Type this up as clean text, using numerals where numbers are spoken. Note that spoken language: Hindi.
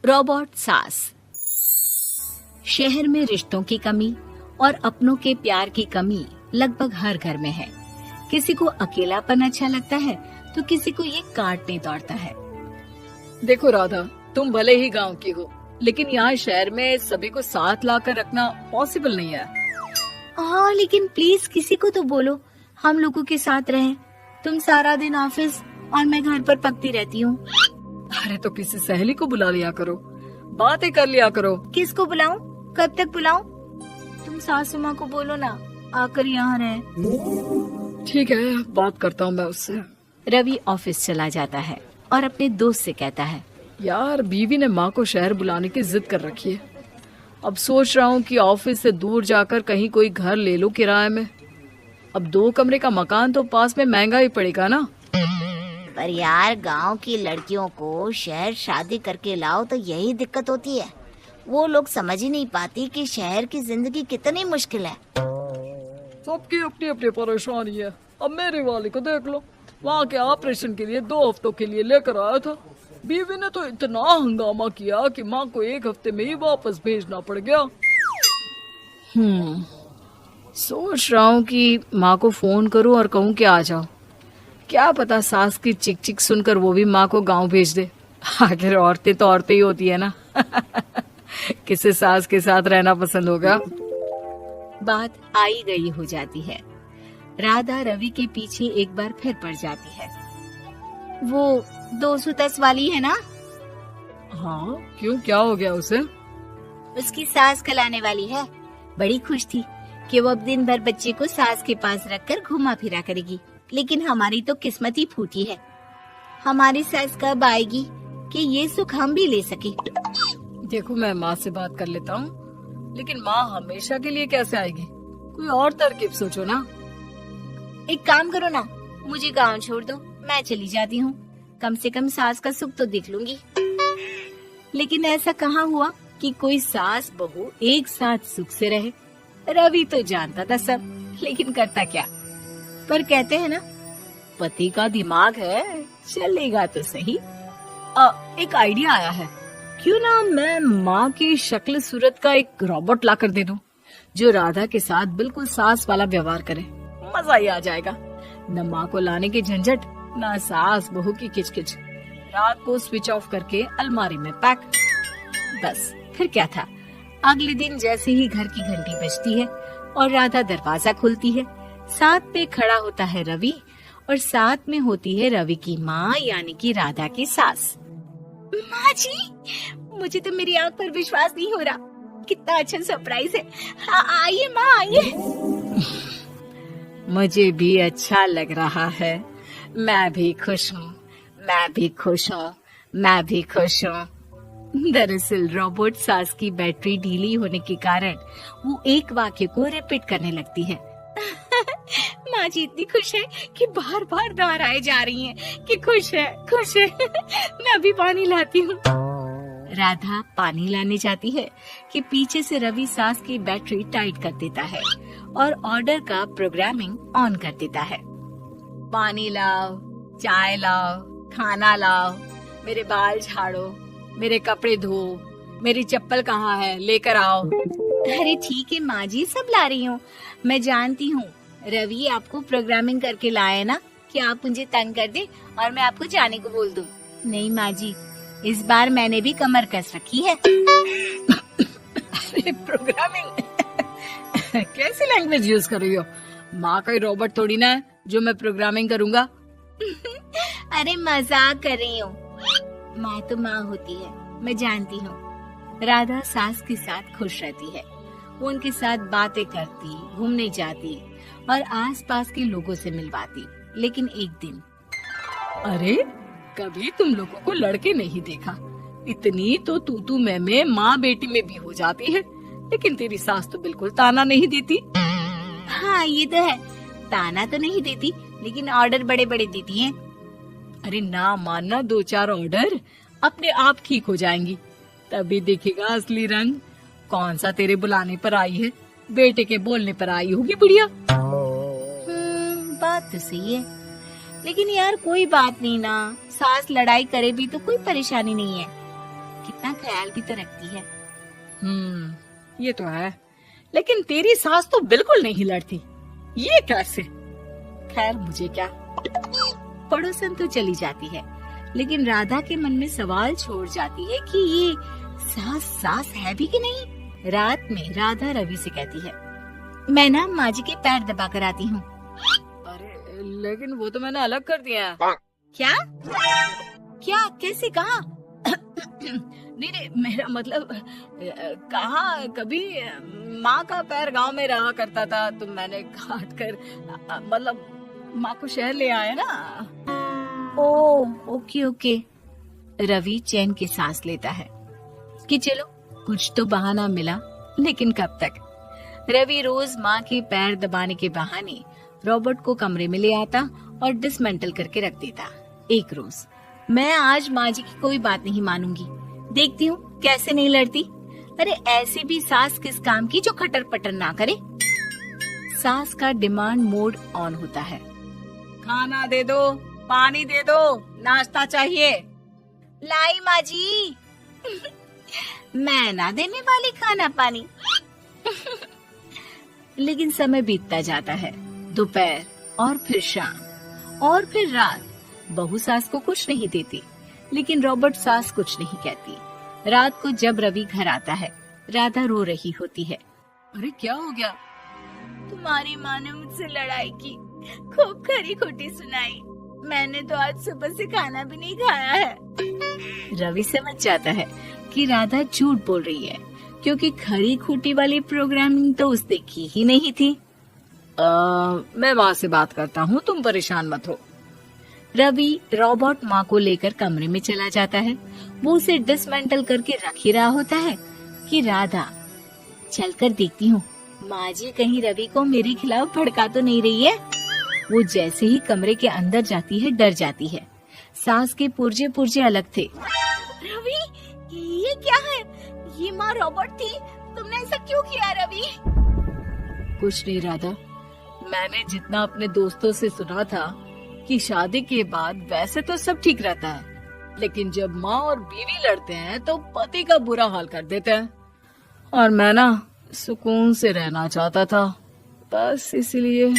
रोबोट सास। शहर में रिश्तों की कमी और अपनों के प्यार की कमी लगभग हर घर में है। किसी को अकेलापन अच्छा लगता है तो किसी को ये काटने दौड़ता है। देखो राधा, तुम भले ही गांव की हो, लेकिन यहाँ शहर में सभी को साथ लाकर रखना पॉसिबल नहीं है। हाँ, लेकिन प्लीज किसी को तो बोलो हम लोगों के साथ रहें। तुम सारा दिन ऑफिस और मैं घर पर पकती रहती हूँ। अरे तो किसी सहेली को बुला लिया करो, बातें कर लिया करो। किसको बुलाऊं? कब तक बुलाऊं? तुम सासू माँ को बोलो ना आकर यहाँ रहे। ठीक है, बात करता हूँ मैं उससे। रवि ऑफिस चला जाता है और अपने दोस्त से कहता है, यार बीवी ने माँ को शहर बुलाने की जिद कर रखी है। अब सोच रहा हूँ कि ऑफिस से दूर जाकर कहीं कोई घर ले लो किराए में। अब 2 कमरे का मकान तो पास में महंगा ही पड़ेगा ना। पर यार गांव की लड़कियों को शहर शादी करके लाओ तो यही दिक्कत होती है। वो लोग समझ ही नहीं पाती कि शहर की जिंदगी कितनी मुश्किल है। सबकी अपनी अपनी परेशानी है। अब मेरे वाले को देख लो, वहाँ के ऑपरेशन के लिए 2 हफ्तों के लिए लेकर आया था। बीवी ने तो इतना हंगामा किया कि माँ को 1 हफ्ते में ही वापस भेजना पड़ गया। सोच रहा हूँ कि माँ को फोन करूँ और कहूँ कि आ जाओ। क्या पता सास की चिक चिक सुनकर वो भी माँ को गांव भेज दे। आखिर औरतें तो औरतें ही होती है ना। किसे सास के साथ रहना पसंद होगा। बात आई गई हो जाती है। राधा रवि के पीछे एक बार फिर पड़ जाती है। वो 210 वाली है ना? हाँ, क्यों, क्या हो गया उसे? उसकी सास कल आने वाली है। बड़ी खुश थी कि वो अब दिन भर बच्चे को सास के पास रखकर घुमा फिरा करेगी। लेकिन हमारी तो किस्मत ही फूटी है। हमारी सास कब आएगी कि ये सुख हम भी ले सके। देखो, मैं माँ से बात कर लेता हूँ, लेकिन माँ हमेशा के लिए कैसे आएगी? कोई और तरकीब सोचो ना। एक काम करो ना, मुझे गांव छोड़ दो, मैं चली जाती हूँ। कम से कम सास का सुख तो देख लूंगी। लेकिन ऐसा कहाँ हुआ कि कोई सास बहू एक साथ सुख से रहे। रवि तो जानता था सब, लेकिन करता क्या। पर कहते हैं ना, पति का दिमाग है, चलेगा तो सही। एक आइडिया आया है। क्यों ना मैं माँ की शक्ल सूरत का एक रोबोट ला कर दे दूं, जो राधा के साथ बिल्कुल सास वाला व्यवहार करे। मजा ही आ जाएगा। न माँ को लाने की झंझट, न सास बहू की किचकिच। रात को स्विच ऑफ करके अलमारी में पैक। बस फिर क्या था। अगले दिन जैसे ही घर की घंटी बजती है और राधा दरवाजा खोलती है, साथ में खड़ा होता है रवि और साथ में होती है रवि की माँ यानी कि राधा की सास। माँ जी, मुझे तो मेरी आँख पर विश्वास नहीं हो रहा। कितना अच्छा सरप्राइज है। आइए माँ, आइए। मुझे भी अच्छा लग रहा है। मैं भी खुश हूँ, मैं भी खुश हूँ, मैं भी खुश हूँ। दरअसल रोबोट सास की बैटरी ढीली होने के कारण वो एक वाक्य को रिपीट करने लगती है। माँ जी इतनी खुश है कि बार बार दोहराए जा रही हैं कि खुश है, खुश है। मैं अभी पानी लाती हूँ। राधा पानी लाने जाती है कि पीछे से रवि सास की बैटरी टाइट कर देता है और ऑर्डर का प्रोग्रामिंग ऑन कर देता है। पानी लाओ, चाय लाओ, खाना लाओ, मेरे बाल झाड़ो, मेरे कपड़े धो, मेरी चप्पल कहाँ है, लेकर आओ। अरे ठीक है माँ जी, सब ला रही हूँ। मैं जानती हूँ रवि आपको प्रोग्रामिंग करके लाए ना कि आप मुझे तंग कर दे और मैं आपको जाने को बोल दूँ। नहीं माँ जी, इस बार मैंने भी कमर कस रखी है। प्रोग्रामिंग कैसी लैंग्वेज यूज कर रही हो? माँ का रोबोट थोड़ी ना है जो मैं प्रोग्रामिंग करूँगा। अरे मजाक कर रही हूँ। माँ तो माँ होती है, मैं जानती हूँ। राधा सास के साथ खुश रहती है। वो उनके साथ बातें करती, घूमने जाती और आसपास के लोगों से मिलवाती। लेकिन एक दिन, अरे कभी तुम लोगों को लड़के नहीं देखा। इतनी तो तू मैं माँ बेटी में भी हो जाती है, लेकिन तेरी सास तो बिल्कुल ताना नहीं देती। हाँ ये तो है, ताना तो नहीं देती, लेकिन ऑर्डर बड़े बड़े देती है। अरे ना मानना, 2-4 ऑर्डर अपने आप ठीक हो जाएंगी। तभी देखेगा असली रंग। कौन सा तेरे बुलाने पर आई है, बेटे के बोलने पर आई होगी बुढ़िया। बात तो सही है, लेकिन यार कोई बात नहीं ना, सास लड़ाई करे भी तो कोई परेशानी नहीं है। कितना ख्याल भी तो रखती है। ये तो है, लेकिन तेरी सास तो बिल्कुल नहीं लड़ती, ये कैसे? खैर मुझे क्या। पड़ोसन तो चली जाती है, लेकिन राधा के मन में सवाल छोड़ जाती है कि ये सास है भी कि नहीं। रात में राधा रवि से कहती है, मैं ना माँ जी के पैर दबा कर आती हूँ। अरे लेकिन वो तो मैंने अलग कर दिया है। क्या क्या कैसे कहा? नहीं, मेरा मतलब कहा कभी माँ का पैर गांव में रहा करता था, तो मैंने काट कर मतलब माँ को शहर ले आया ना। Okay okay. रवि चैन की सांस लेता है कि चलो कुछ तो बहाना मिला, लेकिन कब तक। रवि रोज माँ के पैर दबाने के बहाने रॉबर्ट को कमरे में ले आता और डिसमेंटल करके रख देता। एक रोज, मैं आज माँ जी की कोई बात नहीं मानूंगी, देखती हूँ कैसे नहीं लड़ती। अरे ऐसी भी सास किस काम की जो खटर पटर ना करे। सास का डिमांड मोड ऑन होता है। खाना दे दो, पानी दे दो, नाश्ता चाहिए। लाई माँ जी। मैं ना देने वाली खाना पानी। लेकिन समय बीतता जाता है, दोपहर और फिर शाम और फिर रात। बहू सास को कुछ नहीं देती, लेकिन रॉबर्ट सास कुछ नहीं कहती। रात को जब रवि घर आता है, राधा रो रही होती है। अरे क्या हो गया? तुम्हारी माँ ने मुझसे लड़ाई की, खूब खरी खोटी सुनाई। मैंने तो आज सुबह से खाना भी नहीं खाया है। रवि समझ जाता है कि राधा झूठ बोल रही है, क्योंकि खरी खोटी वाली प्रोग्रामिंग तो उसने की ही नहीं थी। मैं माँ से बात करता हूँ, तुम परेशान मत हो। रवि रॉबर्ट माँ को लेकर कमरे में चला जाता है। वो उसे डिसमेंटल करके रख ही रहा होता है कि राधा, चलकर देखती हूँ माँ जी कहीं रवि को मेरे खिलाफ भड़का तो नहीं रही है। वो जैसे ही कमरे के अंदर जाती है, डर जाती है। सास के पुर्जे पुर्जे अलग थे। रवि, ये क्या है? ये माँ रॉबर्ट थी, तुमने ऐसा क्यों किया रवि? कुछ नहीं राधा, मैंने जितना अपने दोस्तों से सुना था कि शादी के बाद वैसे तो सब ठीक रहता है, लेकिन जब माँ और बीवी लड़ते हैं तो पति का बुरा हाल कर देते हैं। और मैं ना सुकून से रहना चाहता था, बस इसलिए।